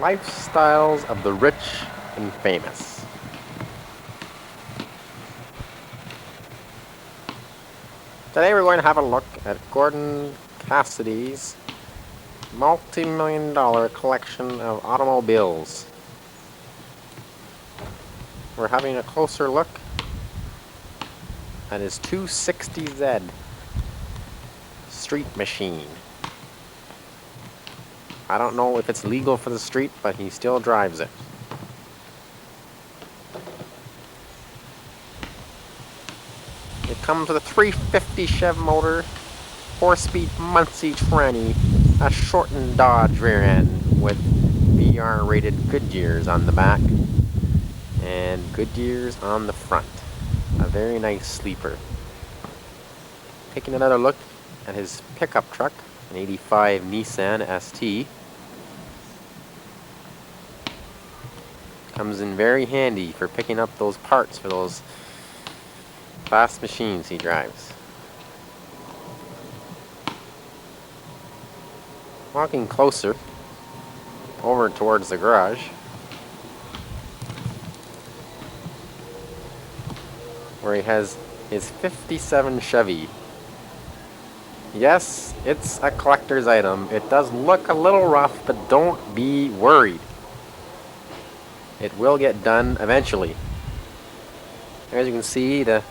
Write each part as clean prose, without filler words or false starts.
Lifestyles of the rich and famous. Today we're going to have a look at Gordon Cassidy's multi-million-dollar collection of automobiles. We're having a closer look at his 260Z street machine. I don't know if it's legal for the street, but he still drives it. It comes with a 350 Chev motor, 4-speed Muncie tranny, a shortened Dodge rear end with VR rated Goodyears on the back and Goodyears on the front. A very nice sleeper. Taking another look at his pickup truck, an 85 Nissan ST. Comes in very handy for picking up those parts for those fast machines he drives. Walking closer over towards the garage, where he has his 57 Chevy. Yes, it's a collector's item. It does look a little rough, but don't be worried. It will get done eventually. As you can see, the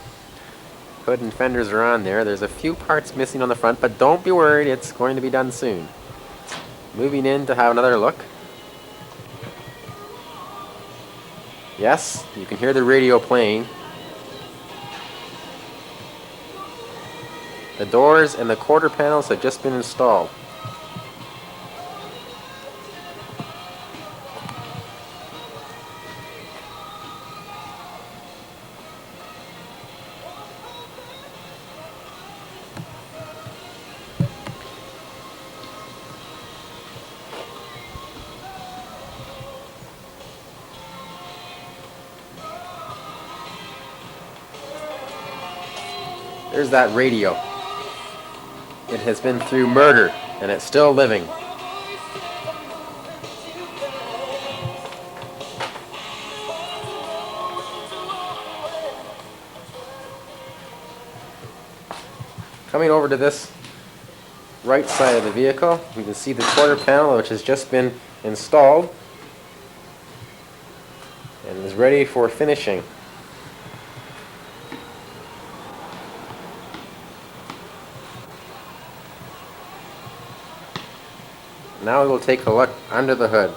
hood and fenders are on there. There's a few parts missing on the front, but don't be worried, it's going to be done soon. Moving in to have another look. Yes, you can hear the radio playing. The doors and the quarter panels have just been installed. There's that radio. It has been through murder, and it's still living. Coming over to this right side of the vehicle, you can see the quarter panel, which has just been installed and is ready for finishing. Now we will take a look under the hood.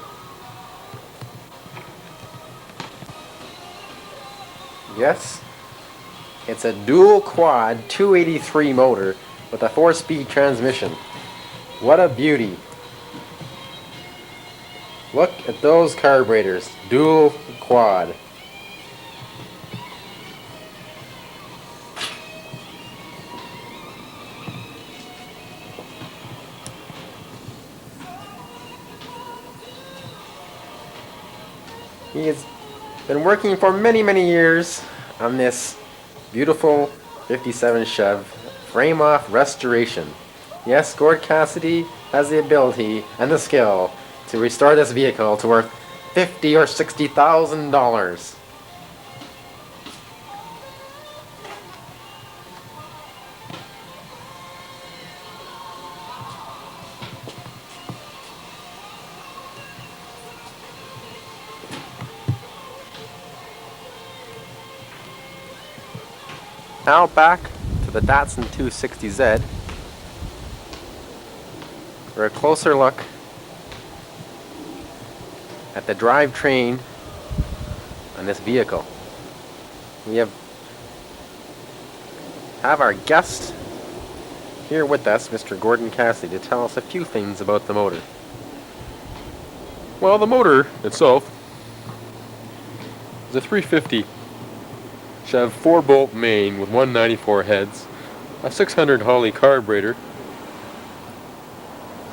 Yes, it's a dual quad 283 motor with a 4-speed transmission. What a beauty. Look at those carburetors, dual quad. He has been working for many years on this beautiful 57 Chev frame-off restoration. Yes, Gord Cassidy has the ability and the skill to restore this vehicle to worth $50,000 or $60,000. Now back to the Datsun 260Z for a closer look at the drivetrain on this vehicle. We have our guest here with us, Mr. Gordon Cassidy, to tell us a few things about the motor. Well, the motor itself is a 350 Chev 4-bolt main with 194 heads, a 600 Holley carburetor,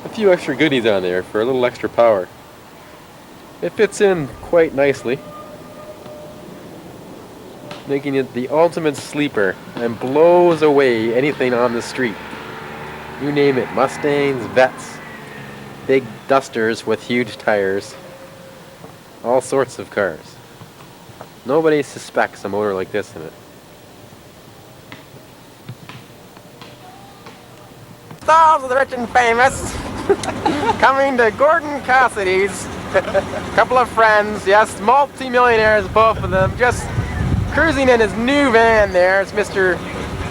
a few extra goodies on there for a little extra power. It fits in quite nicely, making it the ultimate sleeper and blows away anything on the street. You name it, Mustangs, Vets, big dusters with huge tires. All sorts of cars. Nobody suspects a motor like this in it. Stars of the rich and famous. Coming to Gordon Cassidy's. Couple of friends, yes, multi-millionaires, both of them, just cruising in his new van there. It's Mr.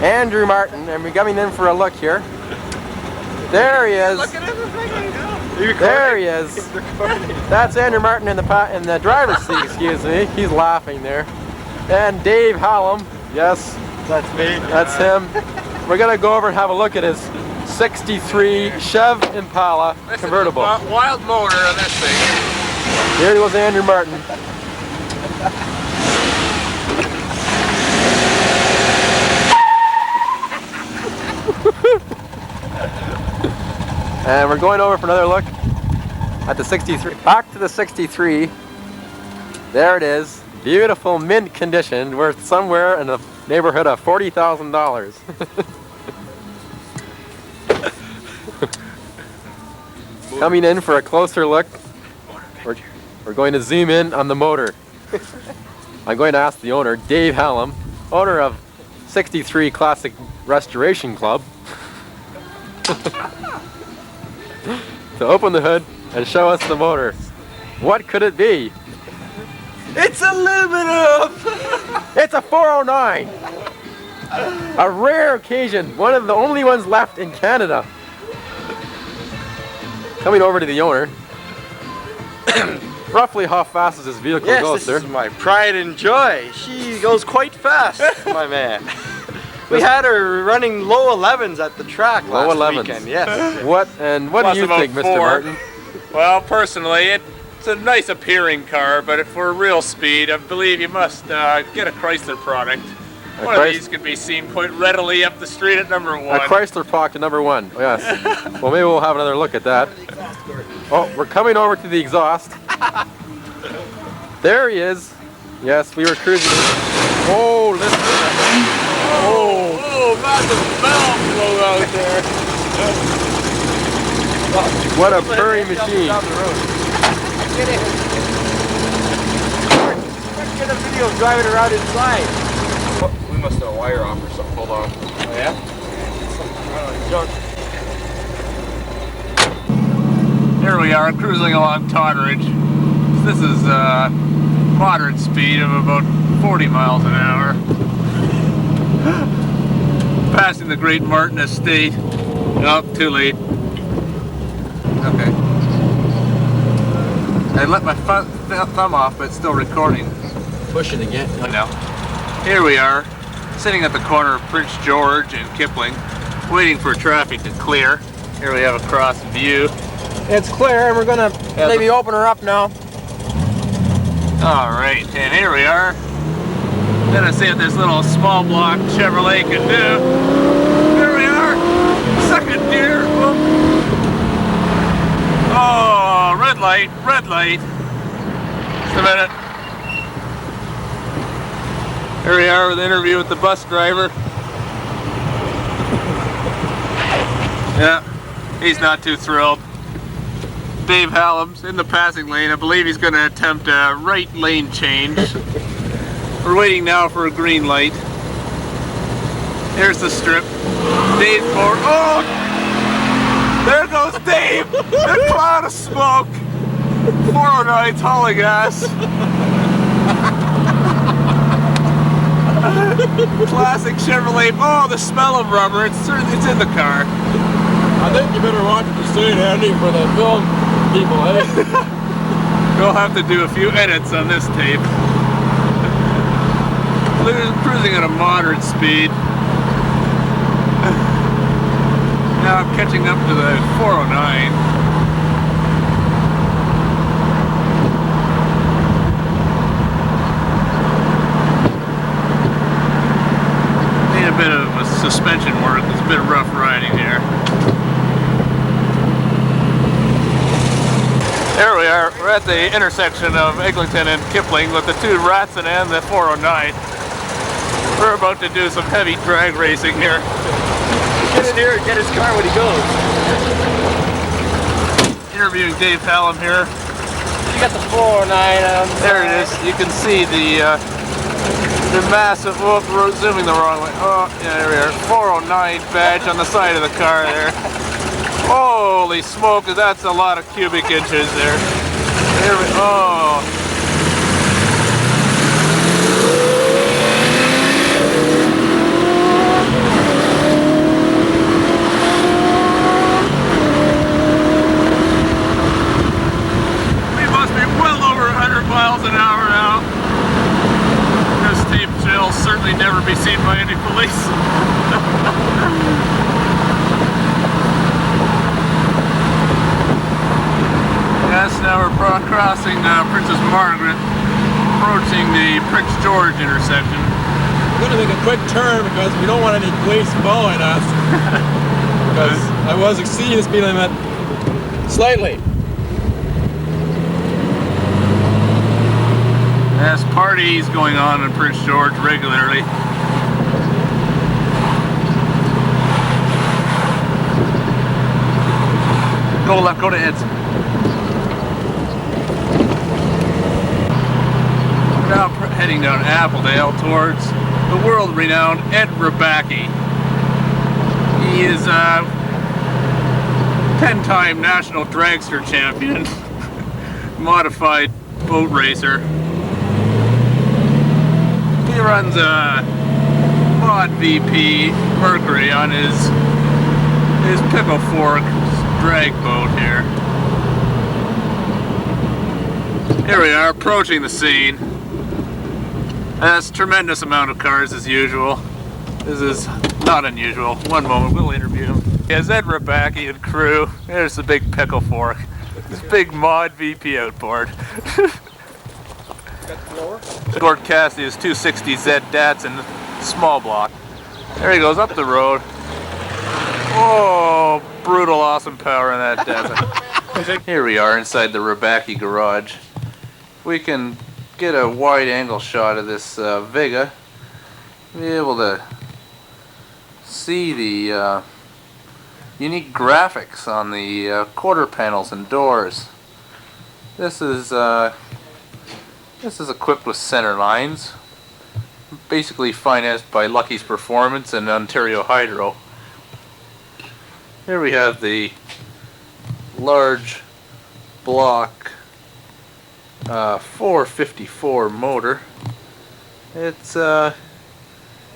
Andrew Martin, and we're coming in for a look here. There he is. Look at him. There he is. That's Andrew Martin in the driver's seat, excuse me. He's laughing there. And Dave Hallam, yes, That's me. that's him. We're gonna go over and have a look at his 63 Chevy Impala convertible. Wild motor on this thing. Here goes Andrew Martin. And we're going over for another look at the 63. Back to the 63. There it is. Beautiful mint condition, worth somewhere in the neighborhood of $40,000. Coming in for a closer look. We're going to zoom in on the motor. I'm going to ask the owner, Dave Hallam, owner of 63 Classic Restoration Club, to open the hood and show us the motor. What could it be? It's aluminum. It's a 409. A rare occasion, one of the only ones left in Canada. Coming over to the owner. Roughly how fast does this vehicle go, Yes, sir? this is my pride and joy. She goes quite fast, my man. We had her running low 11s at the track Low last 11s. weekend. Yes. What Plus do you about think, Mr. 4. Martin? Well, personally, it's a nice appearing car, but for real speed, I believe you must get a Chrysler product. One of these could be seen quite readily up the street at number 1. A Chrysler Pocket number 1. Yes. Well, maybe we'll have another look at that. Oh, we're coming over to the exhaust. There he is. Yes, we were cruising. Oh, listen to that. Oh, massive valve blow out there. What a purring machine. Get a video of driving around inside. We must have a wire off or something. Hold on. Oh, yeah? Here we are, cruising along Totteridge. This is moderate speed of about 40 miles an hour. Passing the Great Martin Estate. Nope, too late. Okay. I let my thumb off, but it's still recording. Push it again. I know. Here we are, sitting at the corner of Prince George and Kipling, waiting for traffic to clear. Here we have a cross view. It's clear, and we're gonna maybe open her up now. All right, and here we are. Gonna see what this little small block Chevrolet can do. Here we are, second gear. Whoop. Oh, red light, red light. Just a minute. Here we are with an interview with the bus driver. Yeah, he's not too thrilled. Dave Hallam's in the passing lane. I believe he's going to attempt a right lane change. We're waiting now for a green light. Here's the strip. Dave's forward. Oh! There goes Dave! A cloud of smoke! 409's hauling ass. Classic Chevrolet. Oh, the smell of rubber. It's in the car. I think you better watch the scene, Andy, for the film people, eh? We'll have to do a few edits on this tape. Cruising at a moderate speed. Now I'm catching up to the 409. Need a bit of suspension work. It's a bit rough riding here. Here we are. We're at the intersection of Eglinton and Kipling with the two Ratson and the 409. We're about to do some heavy drag racing here. Get in here and get his car when he goes. Interviewing Dave Hallam here. got the 409. There it is. You can see the massive. Oh, we're zooming the wrong way. Oh, yeah, there we are. 409 badge on the side of the car there. Holy smoke! That's a lot of cubic inches there. There we. Oh. Miles an hour now. This tape will certainly never be seen by any police. Yes, now we're crossing Princess Margaret, approaching the Prince George intersection. We're going to make a quick turn because we don't want any police following us. Because I was exceeding the speed limit slightly. There's parties going on in Prince George regularly. Go left, go to Ed's. Now heading down Appledale towards the world-renowned Ed Rebacki. He is a 10-time national dragster champion, modified boat racer. He runs a Mod VP Mercury on his pickle fork drag boat here. Here we are, approaching the scene. That's a tremendous amount of cars as usual. This is not unusual. One moment, we'll interview him. Yes, Ed Rebacki and crew. There's the big pickle fork. This big Mod VP outboard. Gord Cassidy's 260Z Datsun small block. There he goes up the road. Oh, brutal awesome power in that Datsun. Here we are inside the Rebacki garage. We can get a wide angle shot of this Vega. Be able to see the unique graphics on the quarter panels and doors. This is equipped with center lines, basically financed by Lucky's Performance and Ontario Hydro. Here we have the large block 454 motor. It's a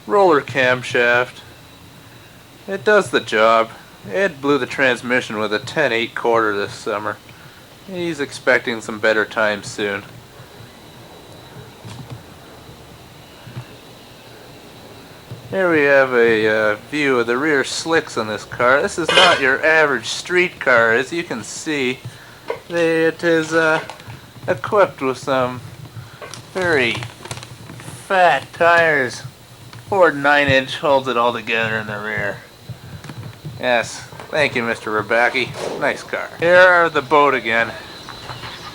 roller camshaft. It does the job. Ed blew the transmission with a 10-8 quarter this summer. He's expecting some better times soon. Here we have a view of the rear slicks on this car. This is not your average street car, as you can see. It is equipped with some very fat tires. Ford 9-inch holds it all together in the rear. Yes, thank you, Mr. Rebacki. Nice car. Here are the boat again.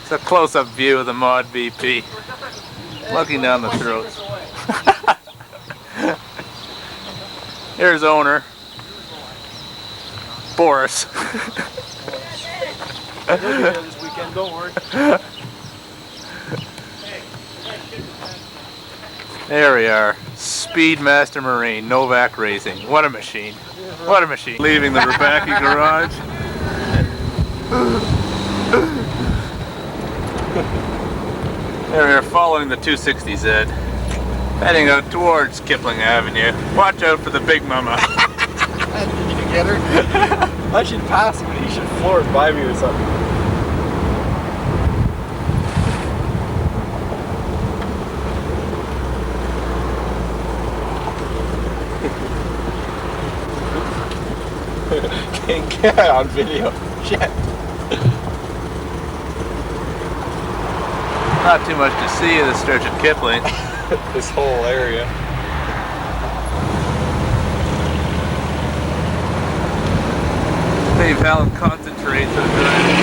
It's a close-up view of the Mod VP. Looking down the throats. Here's owner, Boris. This weekend, don't worry. There we are. Speedmaster Marine, Novak Racing. What a machine. What a machine. Leaving the Rebacki garage. There we are, following the 260Z. Heading out towards Kipling Avenue. Watch out for the big mama. Did you get her? I should pass him and he should floor it by me or something. Can't get it on video. Shit. Not too much to see of the stretch of Kipling. This whole area. Dave Hallam concentrates on driving.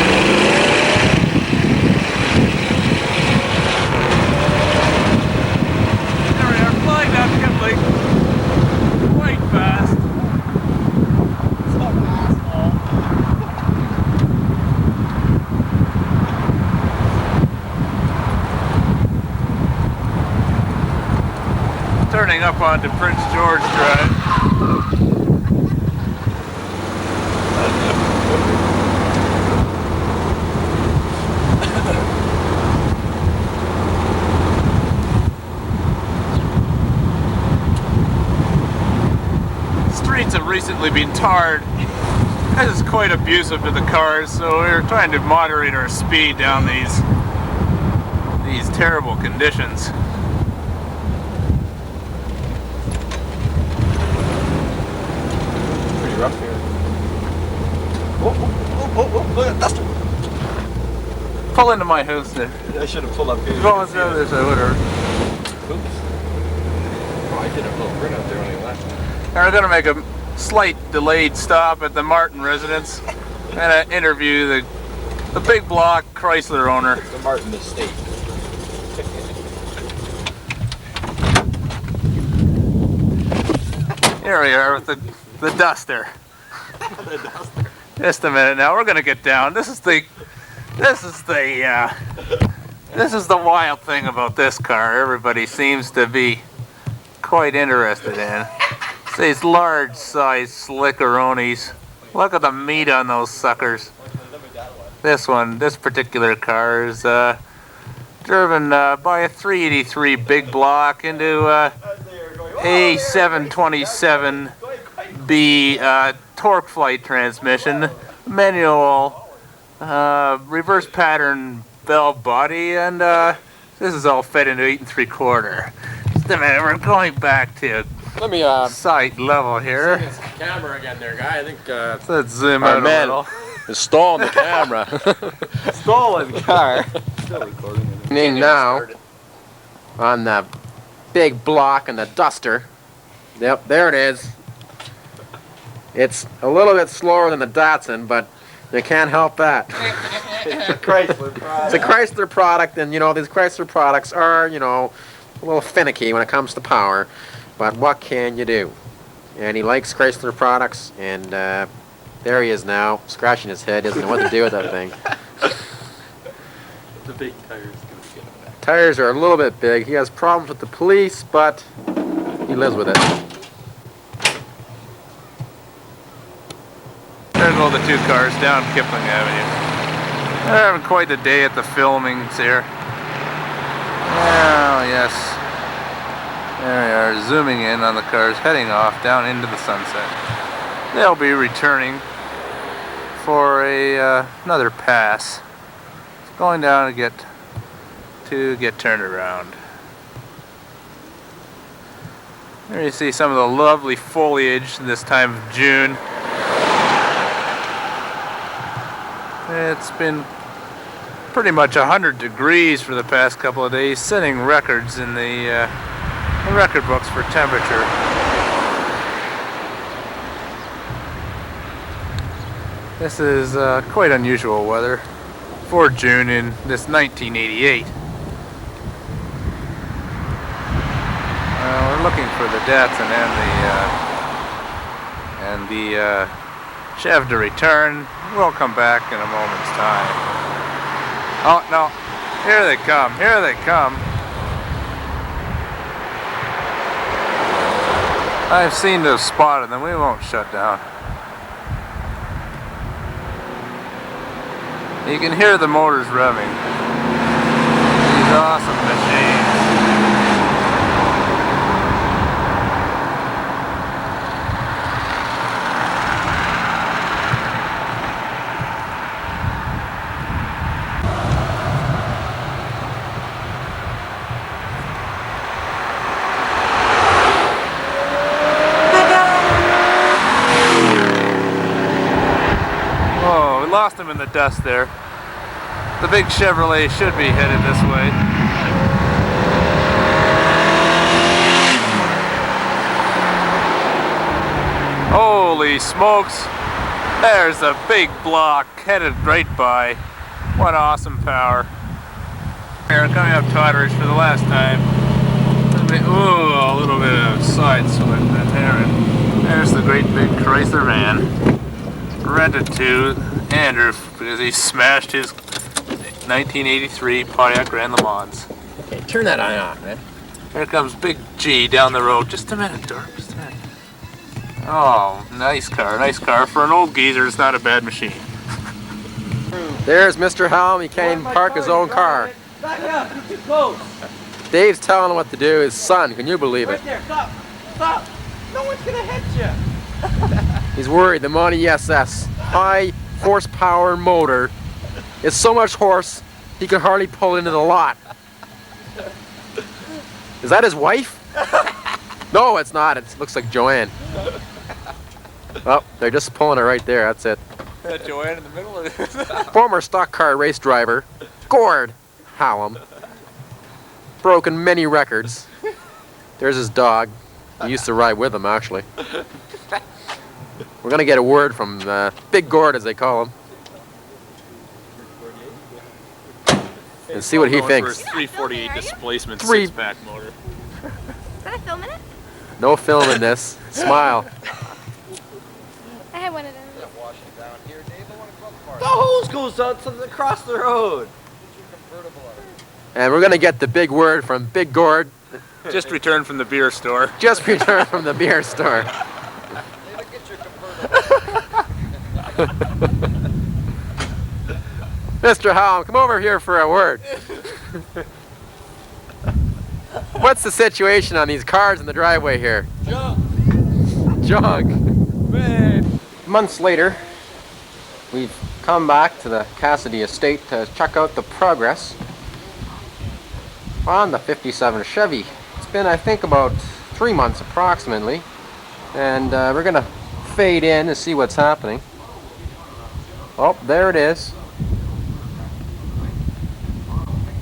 There we are, flying down Kipling. Quite fast. Some asshole. turning up onto Prince George Drive. Streets have recently been tarred. This is quite abusive to the cars, so we're trying to moderate our speed down these terrible conditions. Pretty rough here. Oh, look at Duster. Pull into my house there. I should have pulled up here. Go on down this, I would have. Oops. Oh, I did a little run out there when I left. We're going to make a slight delayed stop at the Martin residence and interview the big block Chrysler owner. The Martin estate. Here we are with the Duster. The Duster. Just a minute now, we're going to get down. This is the wild thing about this car. Everybody seems to be quite interested in. It's these large size slickeronis. Look at the meat on those suckers. This particular car is driven by a 383 big block into a 727B torque flight transmission, manual, reverse pattern valve body, and this is all fed into 8 3/4. Just a minute, we're going back to Let me sight level here. this camera again there, guy. I think Let's zoom our out a man little. is stalling the camera. Stolen car. Now, on the big block and the Duster. Yep, there it is. It's a little bit slower than the Datsun, but you can't help that. It's a Chrysler product. It's a Chrysler product, and you know, these Chrysler products are, you know, a little finicky when it comes to power, but what can you do? And he likes Chrysler products, and there he is now, scratching his head, doesn't know what to do with that thing. The big tires gonna be getting back. Tires are a little bit big. He has problems with the police, but he lives with it. There go the two cars down Kipling Avenue. They're having quite a day at the filmings here. Oh, yes. There we are, zooming in on the cars heading off down into the sunset. They'll be returning for another pass. Going down to get turned around. There you see some of the lovely foliage this time of June. It's been pretty much 100 degrees for the past couple of days, setting records in the record books for temperature. This is quite unusual weather for June in this 1988. We're looking for the Datsun and the Chev to return. We'll come back in a moment's time. Oh no, here they come, here they come. I've seen to have spotted them, we won't shut down. You can hear the motors revving. These awesome machines. Oh, we lost him in the dust there. The big Chevrolet should be headed this way. Holy smokes! There's a big block headed right by. What awesome power. Here, coming up Totteridge for the last time. Ooh, a little bit of side sweat in there. And there's the great big Chrysler van. Rented to Andrew because he smashed his 1983 Pontiac Grand Le Mans. Okay, turn that on off, man. Here comes Big G down the road. Just a minute, Dork. Just a minute. Oh, nice car. Nice car. For an old geezer, it's not a bad machine. There's Mr. Hallam. He can't even park his own car. Back up, you're too close. Dave's telling him what to do. His son, can you believe it? Right there, stop, stop. No one's gonna hit you. He's worried. The Monty SS, high horsepower motor, is so much horse he can hardly pull into the lot. Is that his wife? No, it's not. It looks like Joanne. Oh, they're just pulling it right there. That's it. Joanne in the middle of it. Former stock car race driver, Gord Hallam. Broken many records. There's his dog. He used to ride with him, actually. We're going to get a word from Big Gord, as they call him. And see what he thinks. 348 displacement, Three- six-pack motor. Is that a film in it? No film in this. Smile. I had one of those. The hose goes out across the road. And we're going to get the big word from Big Gord. Just returned from the beer store. Just returned from the beer store. Mr. Hallam, come over here for a word. What's the situation on these cars in the driveway here? Junk. Man. Months later, we've come back to the Cassidy estate to check out the progress on the 57 Chevy. It's been, I think, about 3 months approximately, and we're gonna fade in and see what's happening. Oh, there it is.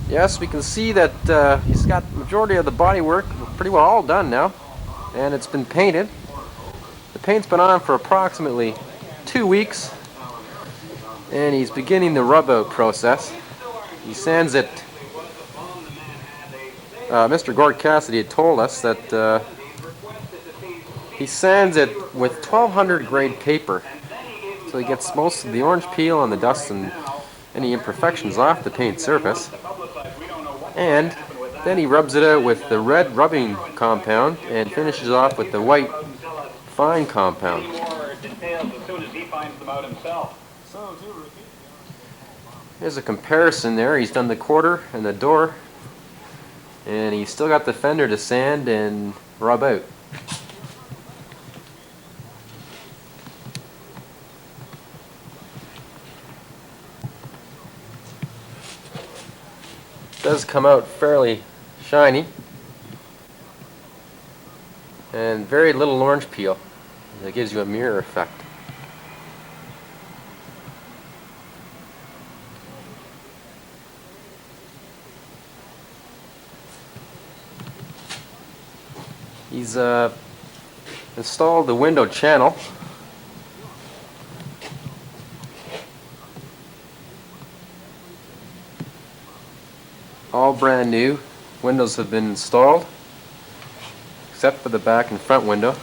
Yes, we can see that he's got the majority of the body work pretty well all done now, and it's been painted. The paint's been on for approximately 2 weeks, and he's beginning the rub out process. He sands it. Mr. Gord Cassidy had told us that he sands it with 1200 grade paper, so he gets most of the orange peel and the dust and any imperfections off the paint surface. And then he rubs it out with the red rubbing compound and finishes off with the white fine compound. There's a comparison there. He's done the quarter and the door, and he's still got the fender to sand and rub out. Does come out fairly shiny and very little orange peel. That gives you a mirror effect. He's installed the window channel. All brand new. Windows have been installed, except for the back and front window.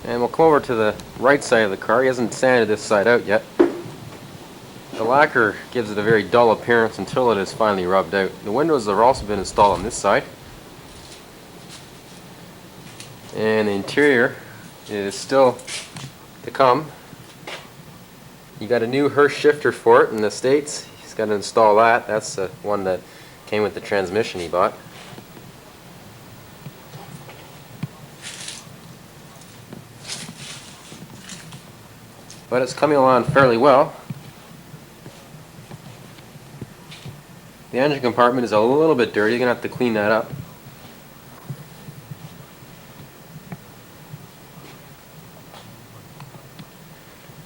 And we'll come over to the right side of the car. He hasn't sanded this side out yet. The lacquer gives it a very dull appearance until it is finally rubbed out. The windows have also been installed on this side. And the interior is still to come. You got a new Hirsch shifter for it in the States. He's got to install that. That's the one that came with the transmission he bought. But it's coming along fairly well. The engine compartment is a little bit dirty. You're going to have to clean that up.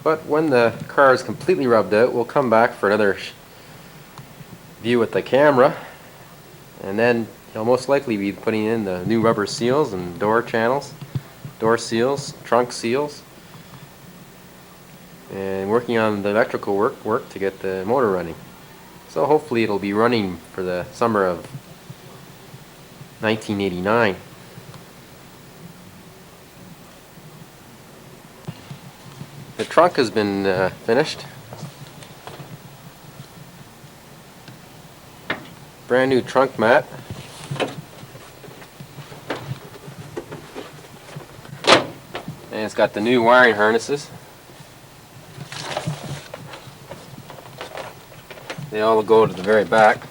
But when the car is completely rubbed out, we'll come back for another view with the camera, and then you'll most likely be putting in the new rubber seals and door channels, door seals, trunk seals, and working on the electrical work to get the motor running. So hopefully it'll be running for the summer of 1989. The trunk has been finished. brand new trunk mat. And it's got the new wiring harnesses. They all go to the very back.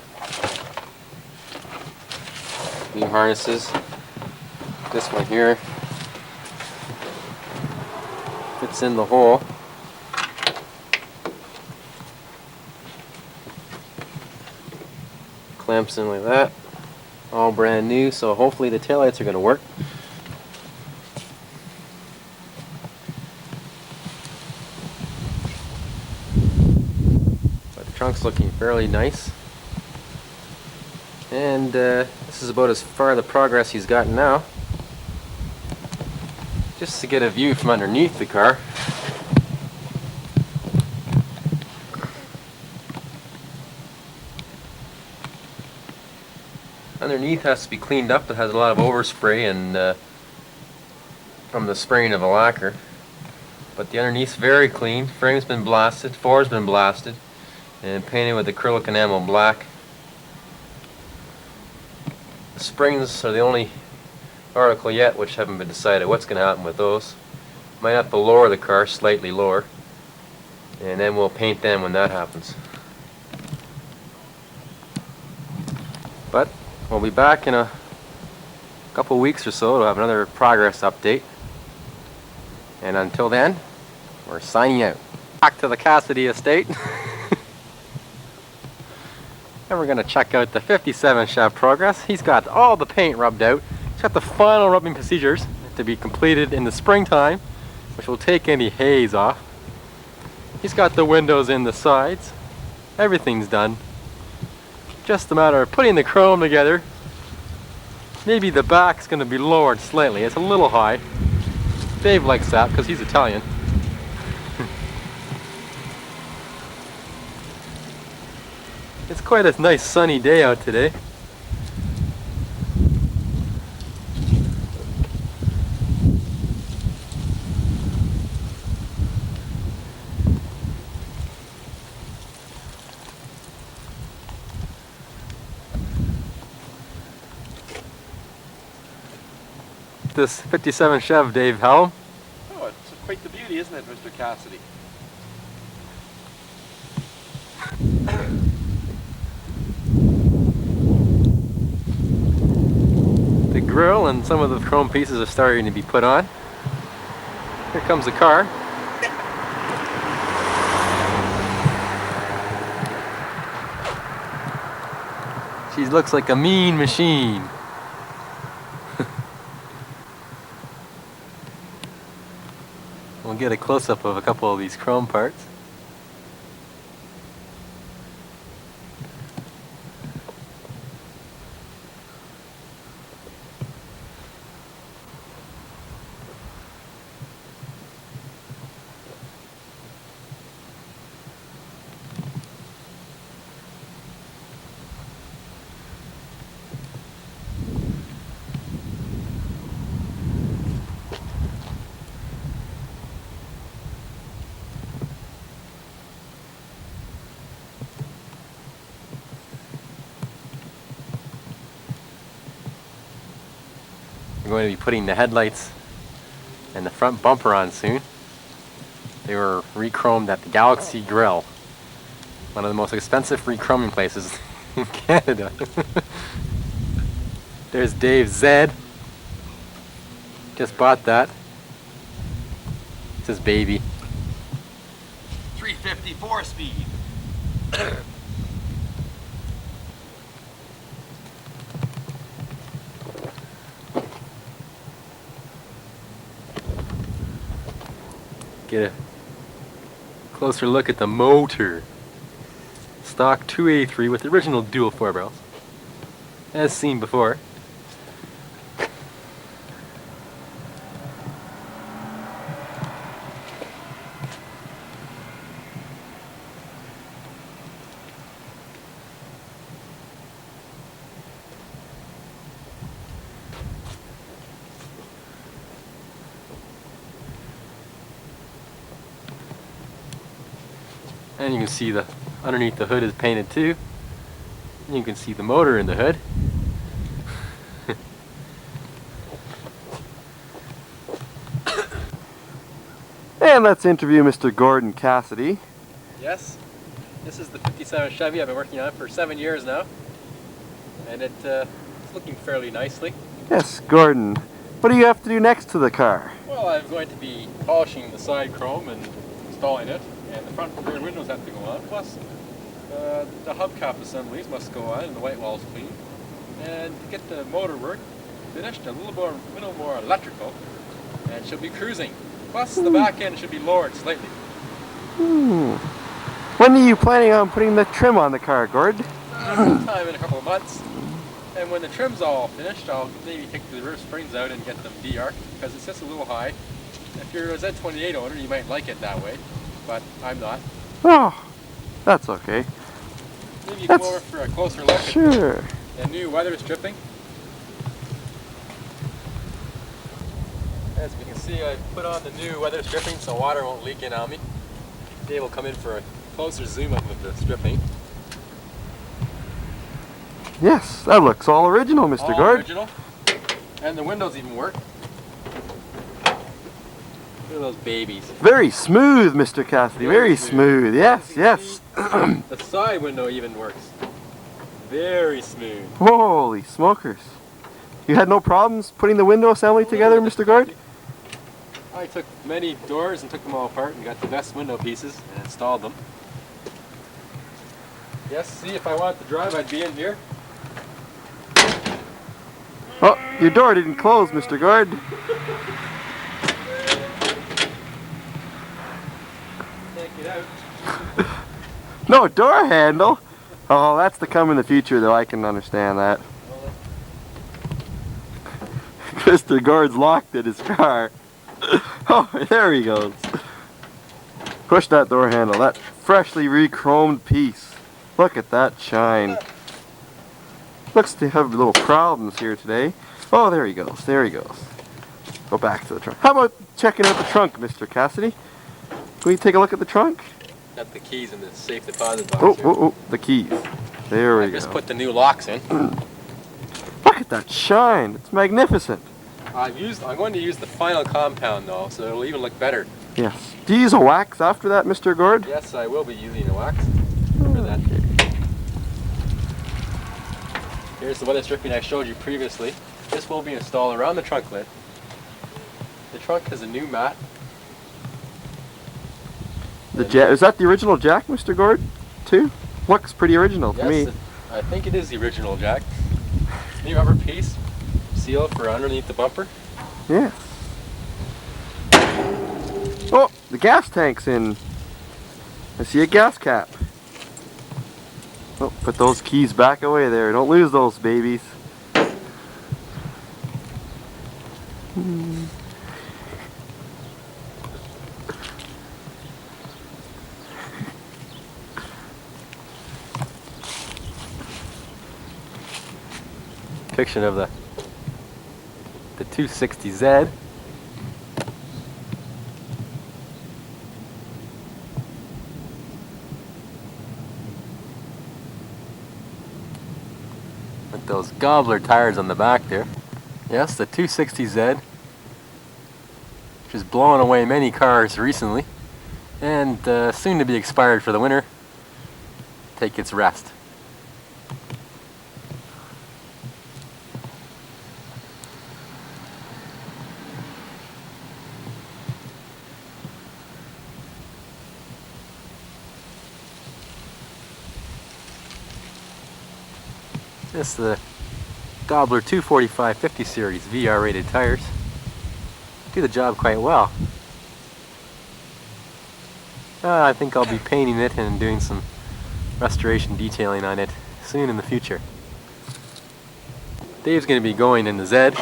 New harnesses. This one here fits in the hole. Clamps in like that. All brand new, so hopefully the taillights are going to work. But the trunk's looking fairly nice. And this is about as far the progress he's gotten now. Just to get a view from underneath the car. Underneath has to be cleaned up. It has a lot of overspray and from the spraying of a lacquer. But the underneath's very clean. Frame's been blasted, floor's been blasted, and painted with acrylic enamel black. The springs are the only article yet which haven't been decided what's going to happen with those. Might have to lower the car slightly lower, and then we'll paint them when that happens. But we'll be back in a couple weeks or so to have another progress update. And until then, we're signing out. Back to the Cassidy estate. And we're going to check out the 57 Chev progress. He's got all the paint rubbed out. He's got the final rubbing procedures to be completed in the springtime, which will take any haze off. He's got the windows in the sides. Everything's done. Just a matter of putting the chrome together. Maybe the back's going to be lowered slightly. It's a little high. Dave likes that because he's Italian. It's quite a nice sunny day out today. This 57 Chev, Dave Hallam. Oh, it's quite the beauty, isn't it, Mr. Cassidy? The grill and some of the chrome pieces are starting to be put on. Here comes the car. She looks like a mean machine. We'll get a close-up of a couple of these chrome parts. We're going to be putting the headlights and the front bumper on soon. They were re-chromed at the Galaxy Grill, one of the most expensive re-chroming places in Canada. There's Dave Zed. Just bought that. It's his baby. 354 speed. Get a closer look at the motor. Stock 283 with the original dual 4-barrels, as seen before. And you can see the underneath the hood is painted too. You can see the motor in the hood. And let's interview Mr. Gordon Cassidy. Yes, this is the 57 Chevy I've been working on for 7 years now. And it's looking fairly nicely. Yes, Gordon. What do you have to do next to the car? Well, I'm going to be polishing the side chrome and installing it. And the front and rear windows have to go on. Plus, the hubcap assemblies must go on and the white walls clean. And to get the motor work finished, a little more electrical, and she'll be cruising. Plus, the back end should be lowered slightly. When are you planning on putting the trim on the car, Gord? Sometime in a couple of months. And when the trim's all finished, I'll maybe take the rear springs out and get them de-arced because it's just a little high. If you're a Z28 owner, you might like it that way, but I'm not. Oh, that's okay. Maybe you come over for a closer look Sure. at the new weather stripping. As we can see, I put on the new weather stripping so water won't leak in on me. Dave will come in for a closer zoom up of the stripping. Yes, that looks all original, Mr. All Gord. original. And the windows even work. Look at those babies. Very smooth, Mr. Cassidy. Very smooth. Yes, yes. The side window even works. Very smooth. Holy smokers. You had no problems putting the window assembly together, Mr. Gord? I took many doors and took them all apart and got the best window pieces and installed them. Yes, see, if I wanted to drive, I'd be in here. Oh, your door didn't close, Mr. Gord. Can't get out. No door handle? Oh, that's to come in the future, though. I can understand that. Mr. Gord's locked in his car. Oh, there he goes. Push that door handle. That freshly re-chromed piece. Look at that shine. Looks to have little problems here today. Oh, there he goes. There he goes. Go back to the trunk. How about checking out the trunk, Mr. Cassidy? Can we take a look at the trunk? Got the keys in the safe deposit box Oh, here. oh, oh, the keys. There we I just go. put the new locks in. Look at that shine. It's magnificent. I'm going to use the final compound though, so it'll even look better. Yes. Do you use a wax after that, Mr. Gord? Yes, I will be using a wax for that. Here's the weather stripping I showed you previously. This will be installed around the trunk lid. The trunk has a new mat. Is that the original jack, Mr. Gord, too? Looks pretty original to me. Yes, I think it is the original jack. New rubber piece, seal for underneath the bumper. Yes. Oh, the gas tank's in. I see a gas cap. Oh, put those keys back away there. Don't lose those babies. Depiction of the 260Z. With those gobbler tires on the back there. Yes, the 260Z, which is blowing away many cars recently, and soon to be expired for the winter. Take its rest. This is the Gobbler 245/50 series VR rated tires. Do the job quite well. I think I'll be painting it and doing some restoration detailing on it soon in the future. Dave's going to be going in the Z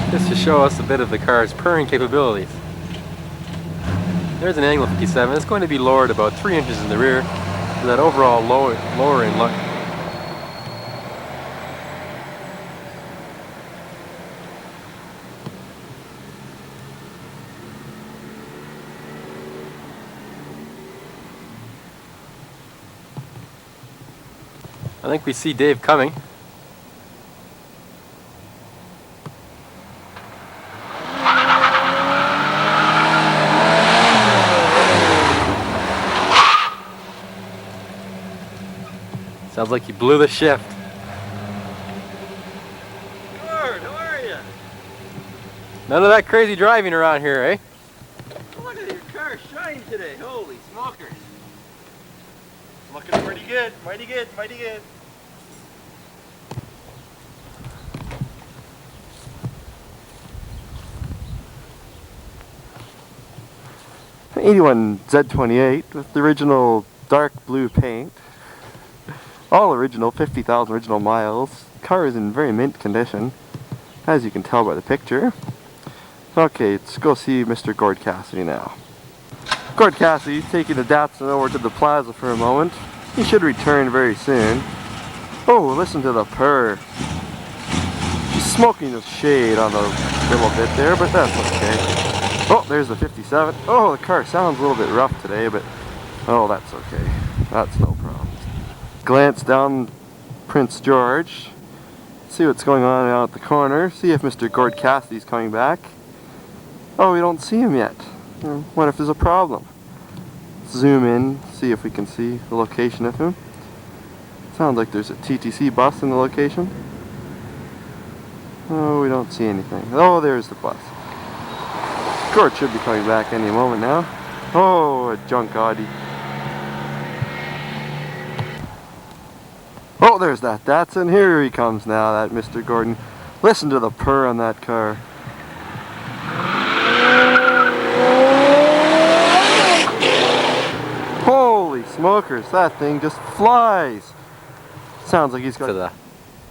just to show us a bit of the car's purring capabilities. There's an angle 57. It's going to be lowered about 3 inches in the rear for that overall lowering look. I think we see Dave coming. Sounds like he blew the shift. Gord, how are you? None of that crazy driving around here, eh? Look at your car shine today. Holy smokers. Looking pretty good. Mighty good. Mighty good. 81 Z28 with the original dark blue paint. All original, 50,000 original miles. Car is in very mint condition, as you can tell by the picture. Okay, let's go see Mr. Gord Cassidy now. Gord Cassidy's taking the Datsun over to the plaza for a moment. He should return very soon. Oh, listen to the purr. He's smoking the shade on the little bit there, but that's okay. Oh, there's the 57. Oh, the car sounds a little bit rough today, but oh, that's okay. That's no problem. Glance down Prince George. See what's going on out at the corner. See if Mr. Gord Cassidy's coming back. Oh, we don't see him yet. What if there's a problem? Zoom in, see if we can see the location of him. Sounds like there's a TTC bus in the location. Oh, we don't see anything. Oh, there's the bus. Gord should be coming back any moment now. Oh, a junk Audi. Oh, there's that Datsun. Here he comes now, that Mr. Gordon. Listen to the purr on that car. Holy smokers, that thing just flies. Sounds like he's got To the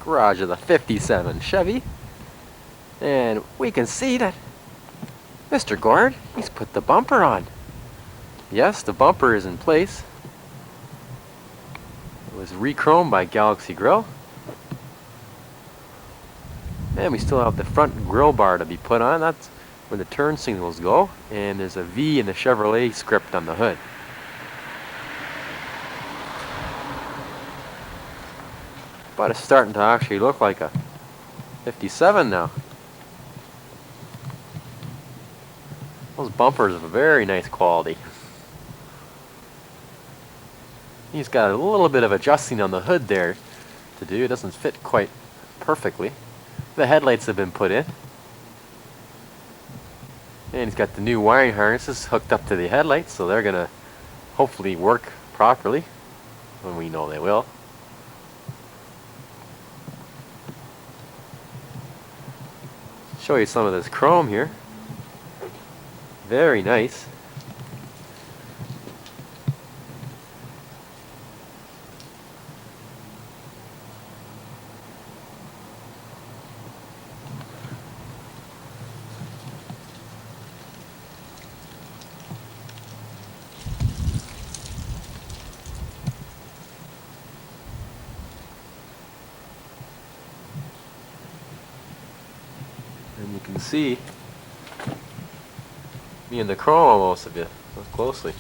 garage of the 57 Chevy. And we can see that Mr. Gord, he's put the bumper on. Yes, the bumper is in place. It was re-chromed by Galaxy Grill. And we still have the front grill bar to be put on. That's where the turn signals go. And there's a V in the Chevrolet script on the hood. But it's starting to actually look like a 57 now. Those bumpers are very nice quality. He's got a little bit of adjusting on the hood there to do. It doesn't fit quite perfectly. The headlights have been put in. And he's got the new wiring harnesses hooked up to the headlights, so they're going to hopefully work properly, when we know they will. Show you some of this chrome here. Very nice. And you can see me in the chrome almost if you look closely.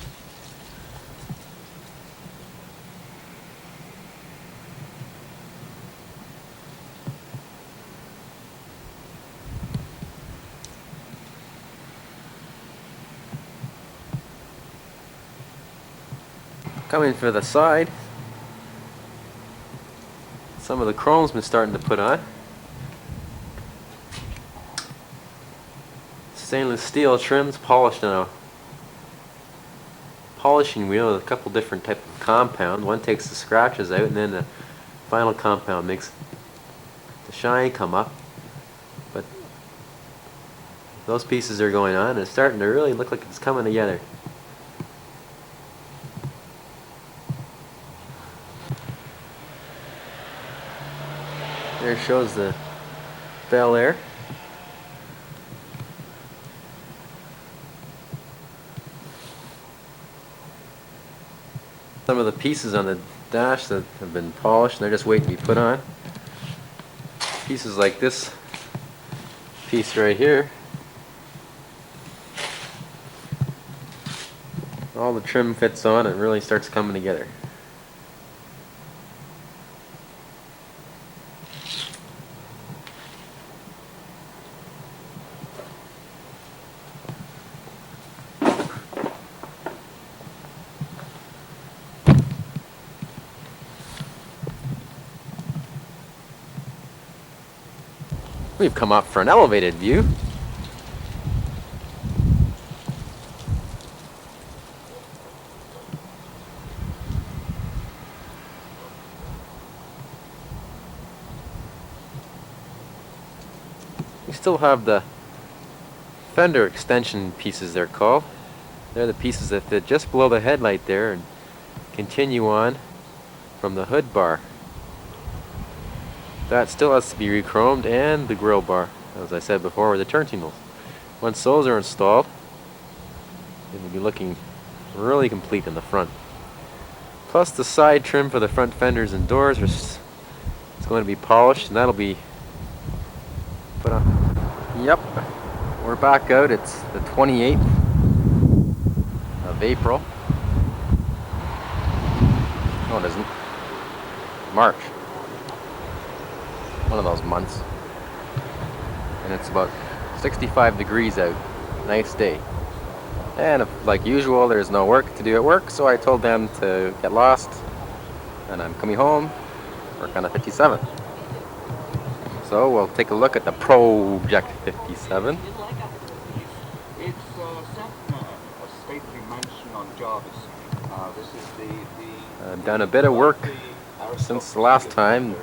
Coming for the side, some of the chrome's been starting to put on. Stainless steel trims polished on a polishing wheel with a couple different types of compound. One takes the scratches out, and then the final compound makes the shine come up. But those pieces are going on, and it's starting to really look like it's coming together. There shows the Bel Air. Some of the pieces on the dash that have been polished, and they're just waiting to be put on. Pieces like this piece right here. All the trim fits on and really starts coming together. We've come up for an elevated view. We still have the fender extension pieces, they're called. They're the pieces that fit just below the headlight there and continue on from the hood bar. That still has to be re-chromed, and the grill bar, as I said before, with the turntables. Once those are installed, it will be looking really complete in the front. Plus the side trim for the front fenders and doors it's going to be polished, and that'll be put on. Yep, we're back out. It's the 28th of April. No, it isn't. March. One of those months. And it's about 65 degrees out. Nice day. And like usual, there's no work to do at work, so I told them to get lost. And I'm coming home, work on a 57. So we'll take a look at the Project 57. It's set a stately mansion on Jarvis. This is the I've done a bit of work since the last time.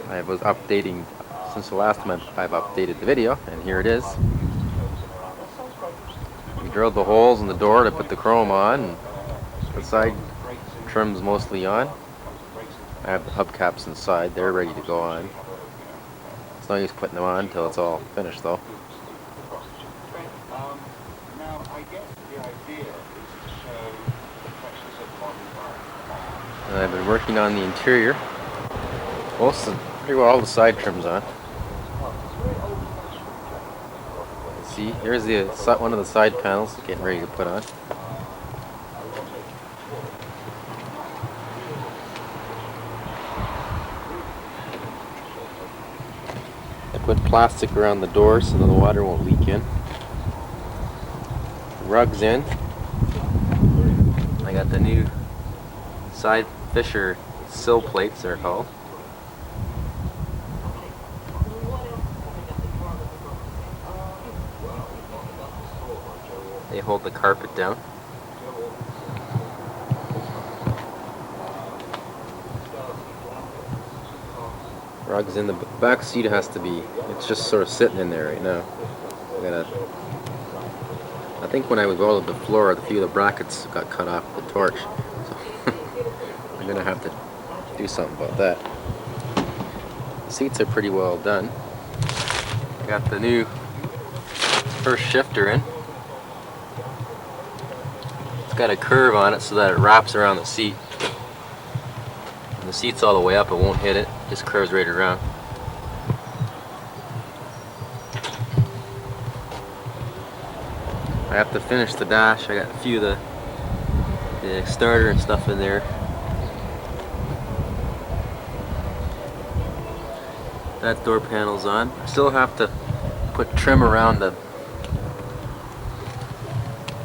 I was updating since the last time I've updated the video, and here it is. We drilled the holes in the door to put the chrome on, and the side trim's mostly on. I have the hubcaps inside, they're ready to go on. It's no use putting them on until it's all finished though. now I guess the idea is to show the pressures of modern life. And I've been working on the interior. Pretty well all the side trims on. See, here's one of the side panels getting ready to put on. I put plastic around the door so that the water won't leak in. Rugs in. I got the new side Fisher sill plates, they're called. They hold the carpet down. Rugs in the back seat has to be, it's just sort of sitting in there right now. I think when I welded the floor, a few of the brackets got cut off with the torch. So I'm gonna have to do something about that. The seats are pretty well done. I got the new first shifter in. Got a curve on it so that it wraps around the seat. When the seat's all the way up, it won't hit it, just curves right around. I have to finish the dash. I got a few of the starter and stuff in there. That door panel's on. I still have to put trim around the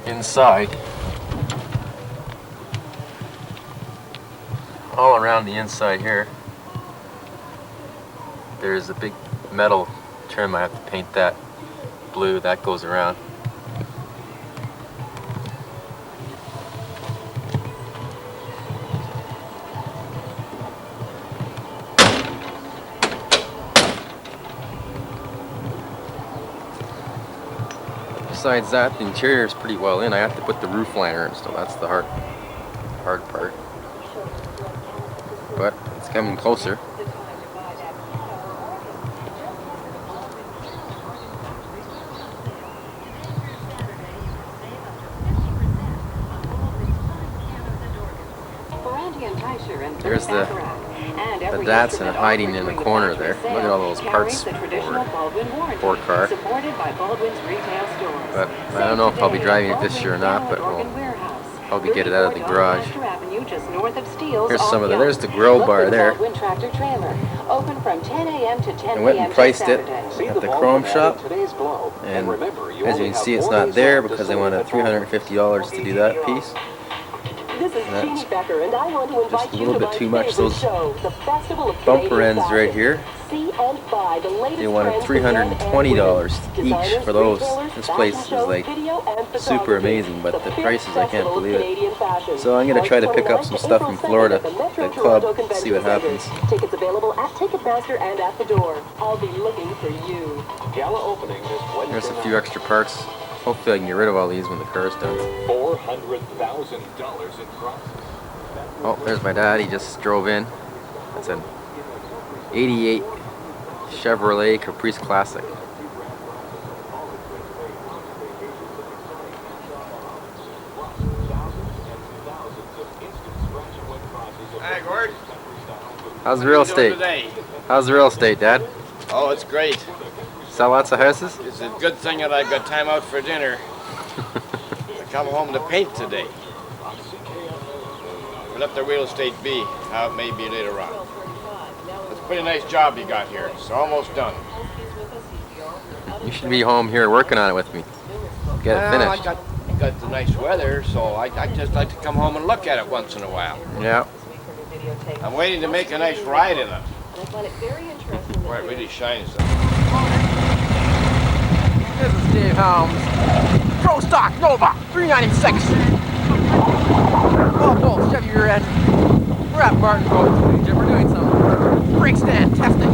inside. All around the inside here, there's a big metal trim. I have to paint that blue. That goes around. Besides that, the interior is pretty well in. I have to put the roof liner in, so that's the hard part. But it's coming closer. There's the Datsun hiding in the corner there. Look at all those parts for car. But I don't know if I'll be driving it this year or not, but we'll probably get it out of the garage. Here's some of there's the grill bar there. I went and priced it at the chrome shop, and as you can see, it's not there because they wanted $350 to do that piece. This is Jeannie Becker, and I want to invite just a you little to bit my too much. favorite Those show, the Festival of bumper Canadian ends right Fashion. here. See and buy the latest They wanted trends for men and $320 women. each Designers, for those. retailers, This fashion place is shows, like video, and super photography. amazing, but the fifth prices, I can't Festival of believe it. Canadian Fashion. So I'm gonna try to pick up March some 29th to stuff April from Florida 2nd at the Metro at Toronto club, Convention see what happens. Center. Tickets available at Ticketmaster and at the door. I'll be looking for you. Gala opening this Wednesday. There's a few extra parts. Hopefully I can get rid of all these when the car's done. $400,000 in prizes. Oh, there's my dad. He just drove in. That's an 88 Chevrolet Caprice Classic. Hey, Gord. How's the real estate? How's the real estate, Dad? Oh, it's great. Sell lots of houses? It's a good thing that I got time out for dinner. I come home to paint today. We'll let the real estate be, how it may be later on. It's a pretty nice job you got here. It's almost done. You should be home here working on it with me. Get it Well, finished. I got the nice weather, so I just like to come home and look at it once in a while. Yeah. I'm waiting to make a nice ride in it. Boy, it really shines. This is Dave Hallam's Pro Stock Nova 396. Well, Chevy rear end. We're at Martingrove, we're doing some brake stand testing.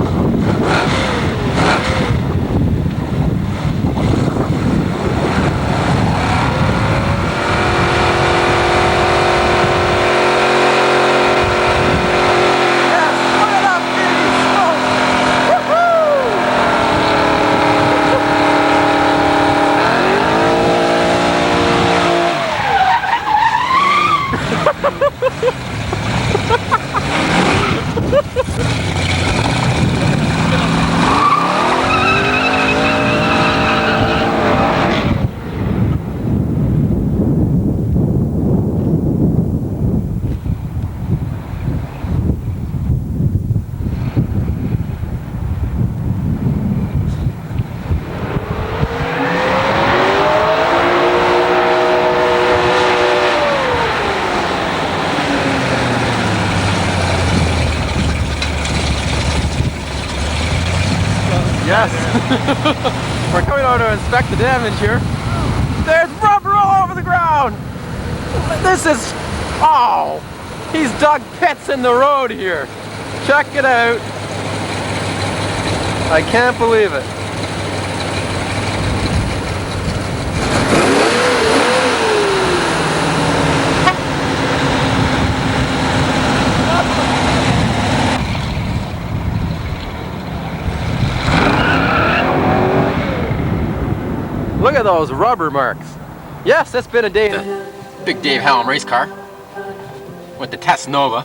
Yes. We're coming over to inspect the damage here. There's rubber all over the ground. This is, oh, he's dug pits in the road here. Check it out. I can't believe it. Look at those rubber marks. Yes, it's been a day. The big Dave Hallam race car with the Test Nova.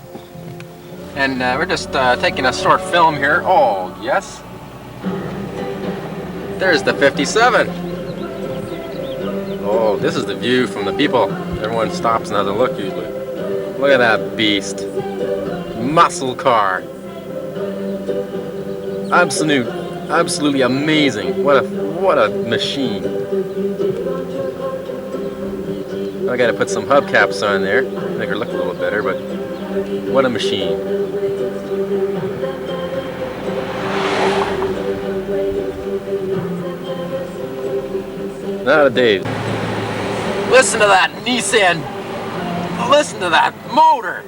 And we're just taking a short film here. Oh, yes. There's the 57. Oh, this is the view from the people. Everyone stops and has a look usually. Look at that beast. Muscle car. Absolutely amazing. What a machine. I gotta put some hubcaps on there, make her look a little better, but what a machine. Not a Dave. Listen to that Nissan. Listen to that motor.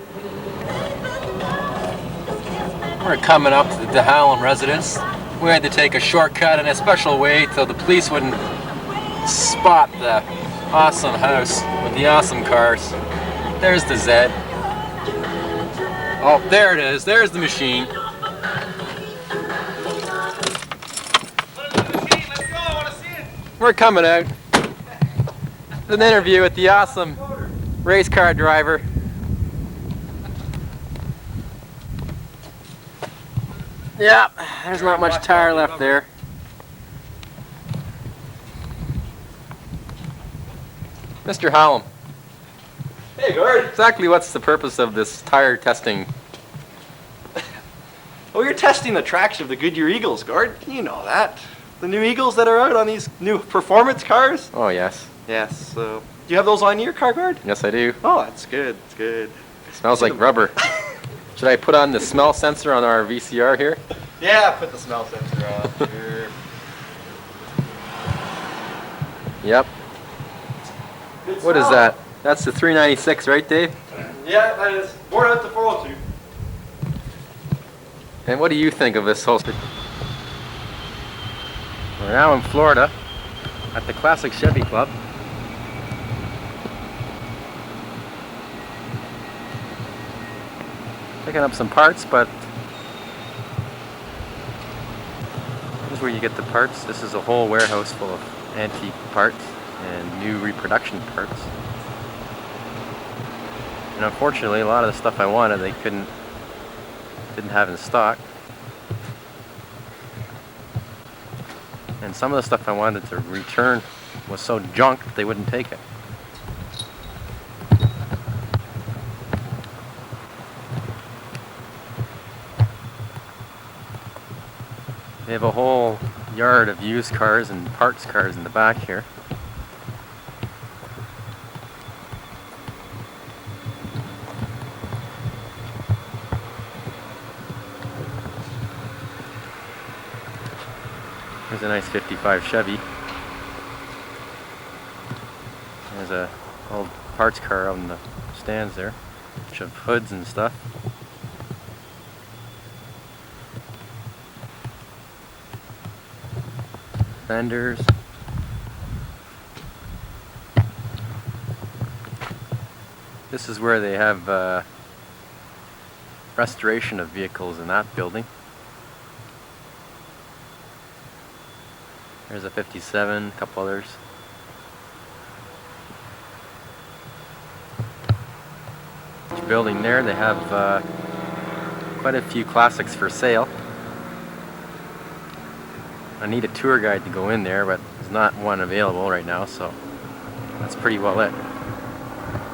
We're coming up to the Hallam residence. We had to take a shortcut in a special way so the police wouldn't spot the awesome house with the awesome cars. There's the Z. Oh, there it is. There's the machine. We're coming out. An interview with the awesome race car driver. Yeah, there's not much tire left there. Mr. Hallam. Hey, Gord. Exactly what's the purpose of this tire testing? Well, you're testing the traction of the Goodyear Eagles, Gord. You know that. The new Eagles that are out on these new performance cars. Oh, yes. Yes, so Do you have those on your car, guard? Yes, I do. Oh, that's good. That's good. Smells like rubber. Should I put on the smell sensor on our VCR here? Yeah, put the smell sensor on. Sure. Yep. What is that? That's the 396, right, Dave? Yeah, that is. Board out the 402. And what do you think of this whole... We're now in Florida at the Classic Chevy Club. Picking up some parts, but this is where you get the parts. This is a whole warehouse full of antique parts and new reproduction parts. And unfortunately, a lot of the stuff I wanted, they didn't have in stock. And some of the stuff I wanted to return was so junk that they wouldn't take it. They have a whole yard of used cars and parts cars in the back here. There's a nice 55 Chevy. There's a old parts car on the stands there. Bunch of hoods and stuff. Fenders. This is where they have restoration of vehicles in that building. There's a 57, a couple others. Each building there, they have quite a few classics for sale. I need a tour guide to go in there, but there's not one available right now, so that's pretty well it.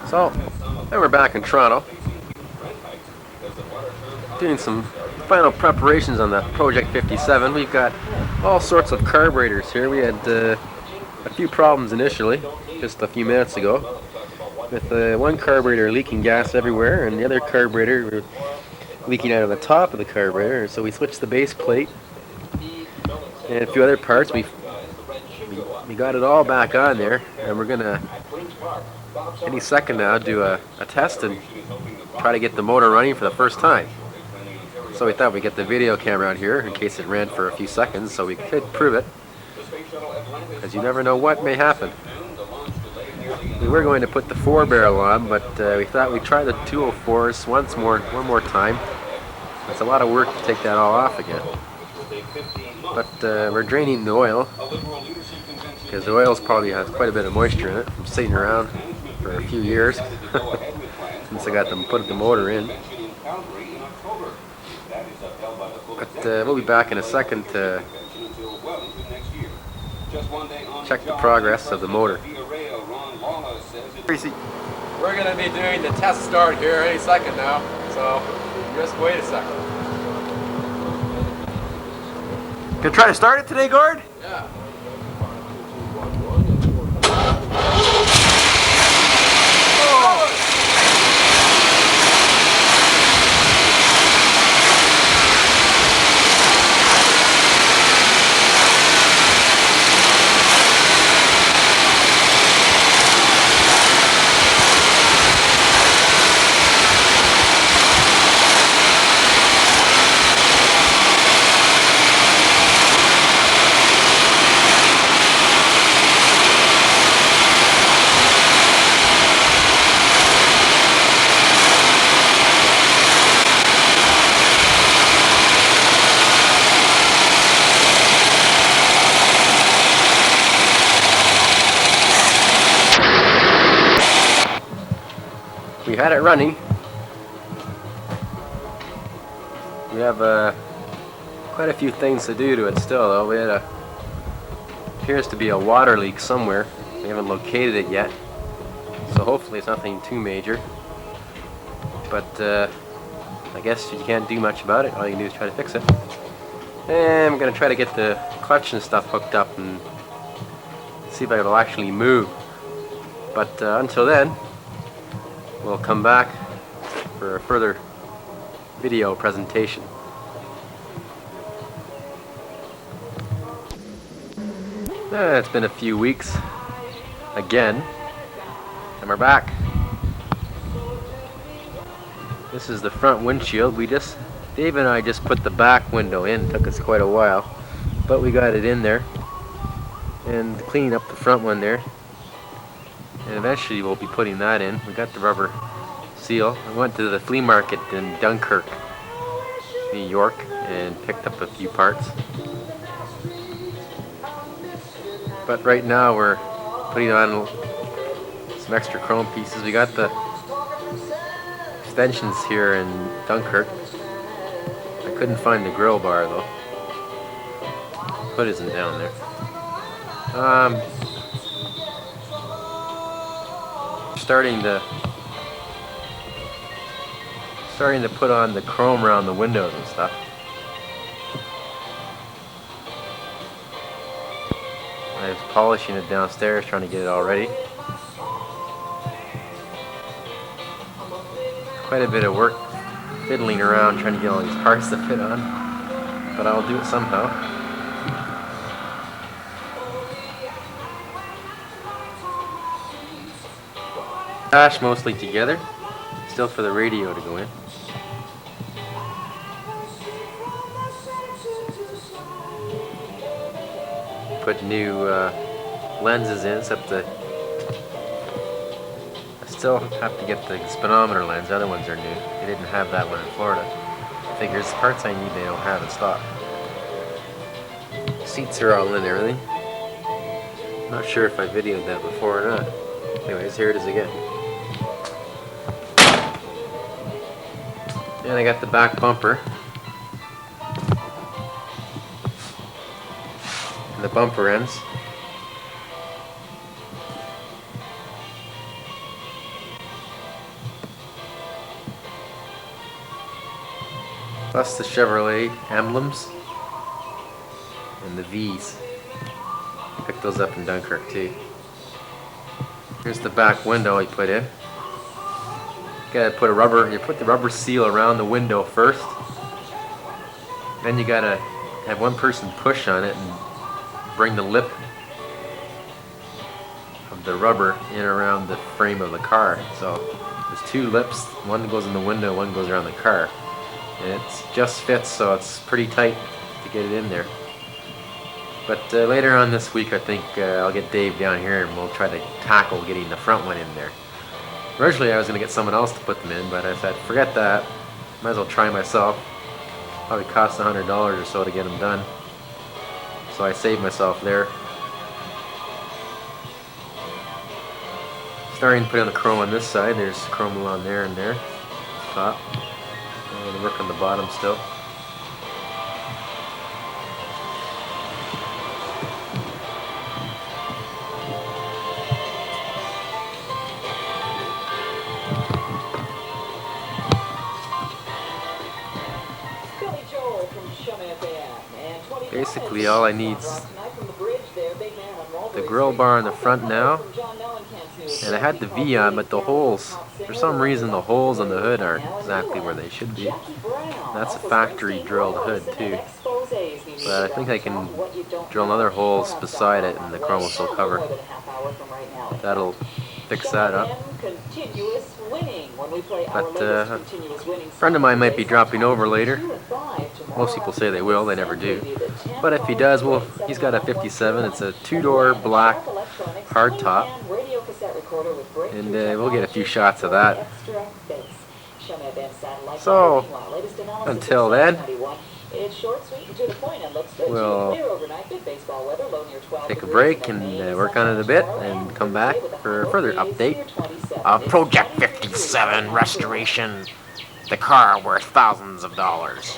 So, then we're back in Toronto, doing some final preparations on the Project 57. We've got all sorts of carburetors here. We had a few problems initially, just a few minutes ago, with one carburetor leaking gas everywhere and the other carburetor leaking out of the top of the carburetor. So we switched the base plate and a few other parts. We got it all back on there, and we're gonna any second now do a test and try to get the motor running for the first time. So we thought we'd get the video camera out here in case it ran for a few seconds so we could prove it, because you never know what may happen. We were going to put the 4-barrel on, but we thought we'd try the 204s one more time. It's a lot of work to take that all off again. But we're draining the oil, because the oil probably has quite a bit of moisture in it from sitting around for a few years since I got them put the motor in. But we'll be back in a second to check the progress of the motor. We're going to be doing the test start here any second now, so just wait a second. Gonna try to start it today, guard? Yeah. We had it running. We have quite a few things to do to it still, though. We had appears to be a water leak somewhere. We haven't located it yet, so hopefully it's nothing too major. But I guess you can't do much about it. All you can do is try to fix it. And I'm gonna try to get the clutch and stuff hooked up and see if it'll actually move. But until then, we'll come back for a further video presentation. It's been a few weeks again, and we're back. This is the front windshield. Dave and I just put the back window in. It took us quite a while, but we got it in there. And cleaning up the front one there. And eventually we'll be putting that in. We got the rubber seal. I went to the flea market in Dunkirk, New York, and picked up a few parts. But right now we're putting on some extra chrome pieces. We got the extensions here in Dunkirk. I couldn't find the grill bar though. Hood isn't down there. Starting to put on the chrome around the windows and stuff. I was polishing it downstairs, trying to get it all ready. Quite a bit of work fiddling around trying to get all these parts to fit on, but I'll do it somehow. Dash mostly together, still for the radio to go in. Put new lenses in, except I still have to get the speedometer lens. The other ones are new. They didn't have that one in Florida. Figures the parts I need they don't have in stock. Seats are all in and everything. Not sure if I videoed that before or not. Anyways, here it is again. And I got the back bumper. And the bumper ends. Plus the Chevrolet emblems. And the V's. Picked those up in Dunkirk too. Here's the back window I put in. You put the rubber seal around the window first. Then you gotta have one person push on it and bring the lip of the rubber in around the frame of the car. So there's two lips, one goes in the window, one goes around the car. And it just fits, so it's pretty tight to get it in there. But later on this week, I think I'll get Dave down here and we'll try to tackle getting the front one in there. Originally I was going to get someone else to put them in, but I said, forget that. Might as well try myself. Probably cost $100 or so to get them done. So I saved myself there. Starting to put on the chrome on this side. There's chrome along there and there. Top. And work on the bottom still. Basically all I need is the grill bar in the front now, and I had the V on, but the holes, for some reason the holes on the hood aren't exactly where they should be. That's a factory drilled hood too, but I think I can drill another holes beside it and the chrome will still cover. That'll fix that up. But a friend of mine might be dropping over later. Most people say they will, they never do. But if he does, well, he's got a 57. It's a two-door black hardtop. And we'll get a few shots of that. So, until then, we'll take a break and work on it a bit and come back for a further update of Project 57 restoration. The car worth thousands of dollars.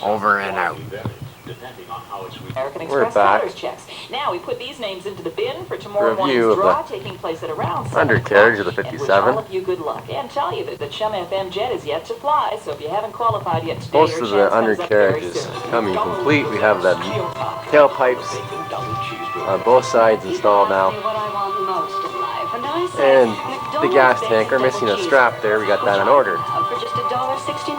Over and out. We're back. Now we put these names into the bin for tomorrow Review morning's of draw, the taking place at around undercarriage of the 57. And wish all of you good luck and tell you that the Chum FM jet is yet to fly, so if you haven't qualified yet today, Most your of the chance comes up undercarriage very is soon. coming complete. We have the tailpipes on both sides installed now. What I want most And the gas tank are missing a strap there. We got that on order. For just $1.69.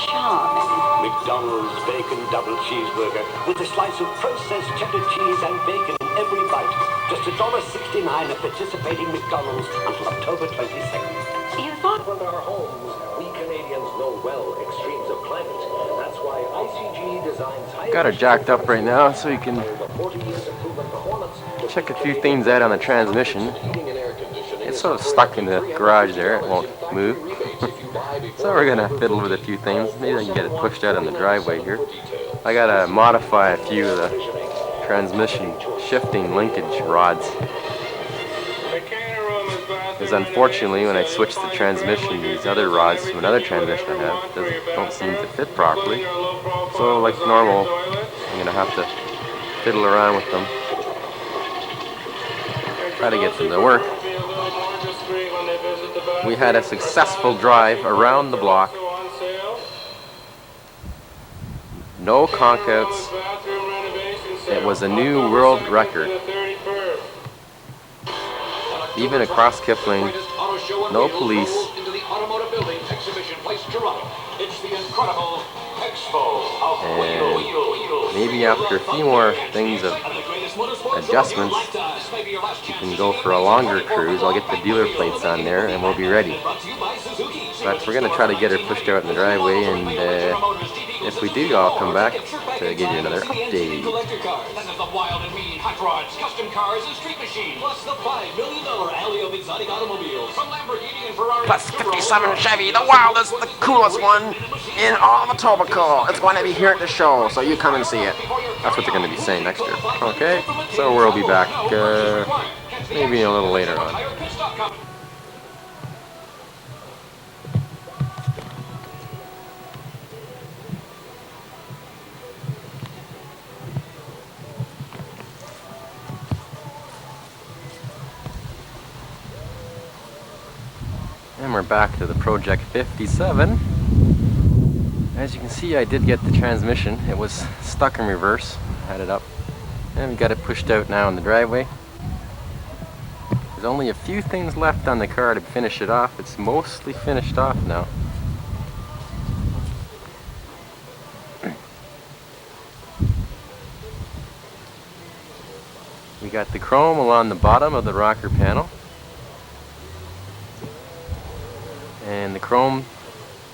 Charming. McDonald's Bacon Double Cheeseburger with a slice of processed cheddar cheese and bacon in every bite. Just $1.69 at participating McDonald's until October 22nd. You thought... From our homes, we Canadians know well extremes of climate. That's why ICG designs high... Got her jacked up right now so you can check a few things out on the transmission. It's sort of stuck in the garage there, it won't move. So we're gonna fiddle with a few things. Maybe I can get it pushed out on the driveway here. I gotta modify a few of the transmission shifting linkage rods. Because unfortunately when I switch the transmission, these other rods to another transmission I have don't seem to fit properly. So like normal, I'm gonna have to fiddle around with them. Try to get them to work. We had a successful drive around the block. No conk-outs. It was a new world record. Even across Kipling, no police. And maybe after a few more things of adjustments, you can go for a longer cruise. I'll get the dealer plates on there and we'll be ready. But we're going to try to get her pushed out in the driveway, and if we do, I'll come back to give you another update. Plus 57 Chevy, the wildest, the coolest one in all of Etobicoke. It's going to be here at the show, so you come and see it. That's what they're going to be saying next year. Okay, so we'll be back maybe a little later on. And we're back to the Project 57. As you can see, I did get the transmission. It was stuck in reverse. I had it up. And we got it pushed out now in the driveway. There's only a few things left on the car to finish it off. It's mostly finished off now. We got the chrome along the bottom of the rocker panel. And the chrome,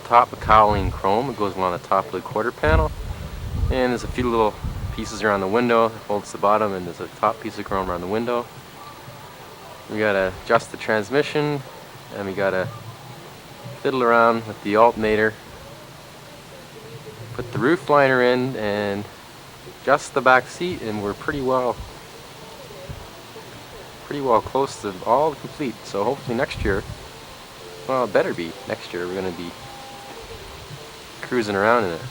top of cowling chrome, it goes along the top of the quarter panel. And there's a few little pieces around the window that holds the bottom, and there's a top piece of chrome around the window. We gotta adjust the transmission, and we gotta fiddle around with the alternator, put the roof liner in, and adjust the back seat, and we're pretty well close to all complete. So hopefully next year, well, it better be next year, we're gonna be cruising around in it.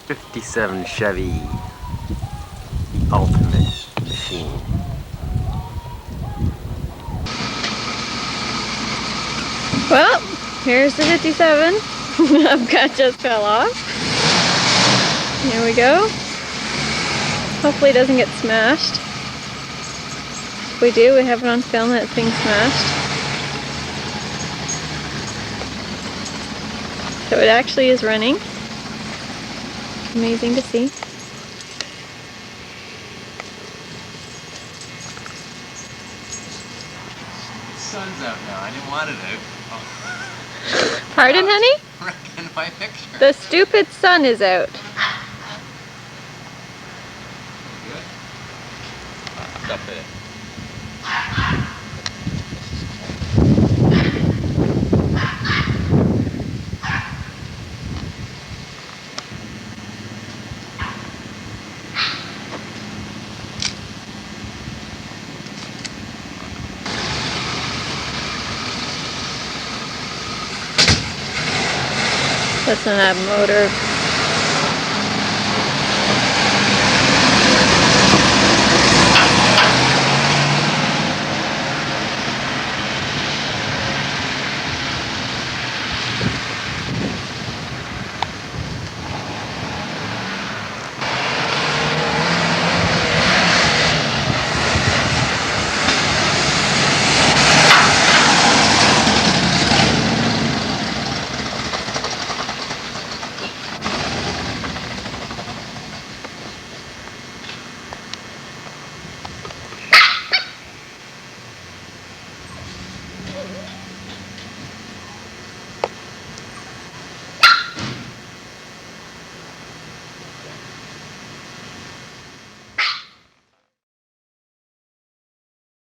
'57 Chevy, the ultimate machine. Well, here's the 57. Upcut just fell off. Here we go. Hopefully it doesn't get smashed. If we do, we have it on film that it's being smashed. So it actually is running. Amazing to see. The sun's out now. I didn't want it out. Oh. Pardon, honey? Wrecking my picture. The stupid sun is out. Good. Stuff it. That's an ab motor.